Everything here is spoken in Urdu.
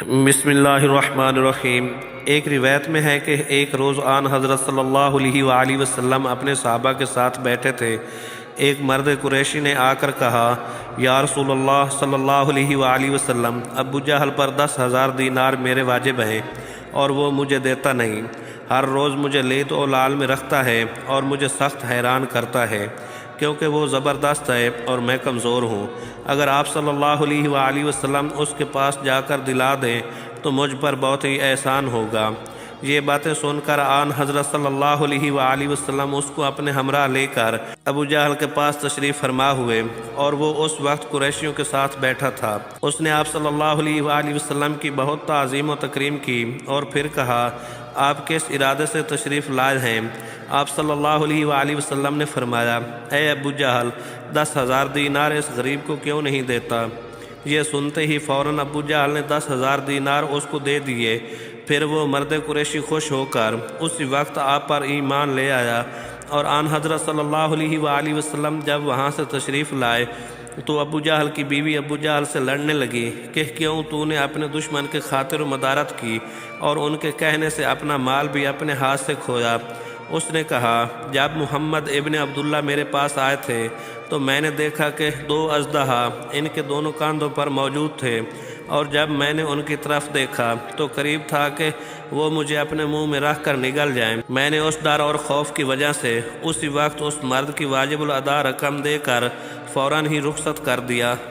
بسم اللہ الرحمن الرحیم۔ ایک روایت میں ہے کہ ایک روز آن حضرت صلی اللہ علیہ وآلہ وسلم اپنے صحابہ کے ساتھ بیٹھے تھے۔ ایک مرد قریشی نے آ کر کہا، یا رسول اللہ صلی اللہ علیہ وآلہ وسلم، ابو جہل پر 10,000 دینار میرے واجب ہیں اور وہ مجھے دیتا نہیں۔ ہر روز مجھے لیت و لال میں رکھتا ہے اور مجھے سخت حیران کرتا ہے، کیونکہ وہ زبردست ہے اور میں کمزور ہوں۔ اگر آپ صلی اللہ علیہ وآلہ وسلم اس کے پاس جا کر دلا دیں تو مجھ پر بہت ہی احسان ہوگا۔ یہ باتیں سن کر آن حضرت صلی اللہ علیہ وآلہ وسلم اس کو اپنے ہمراہ لے کر ابو جہل کے پاس تشریف فرما ہوئے، اور وہ اس وقت قریشیوں کے ساتھ بیٹھا تھا۔ اس نے آپ صلی اللہ علیہ وآلہ وسلم کی بہت تعظیم و تکریم کی اور پھر کہا، آپ کس ارادے سے تشریف لائے ہیں؟ آپ صلی اللہ علیہ وآلہ وسلم نے فرمایا، اے ابو جہل، 10,000 دینار اس غریب کو کیوں نہیں دیتا؟ یہ سنتے ہی فوراً ابو جہل نے 10,000 دینار اس کو دے دیے۔ پھر وہ مرد قریشی خوش ہو کر اسی وقت آپ پر ایمان لے آیا، اور آن حضرت صلی اللہ علیہ وآلہ وسلم جب وہاں سے تشریف لائے تو ابو جہل کی بیوی ابو جہل سے لڑنے لگی کہ کیوں تو نے اپنے دشمن کے خاطر مدارت کی اور ان کے کہنے سے اپنا مال بھی اپنے ہاتھ سے کھویا۔ اس نے کہا، جب محمد ابن عبداللہ میرے پاس آئے تھے تو میں نے دیکھا کہ 2 اژدہا ان کے دونوں کاندھوں پر موجود تھے، اور جب میں نے ان کی طرف دیکھا تو قریب تھا کہ وہ مجھے اپنے منہ میں رکھ کر نگل جائیں۔ میں نے اس ڈر اور خوف کی وجہ سے اسی وقت اس مرد کی واجب الادا رقم دے کر فوراً ہی رخصت کر دیا۔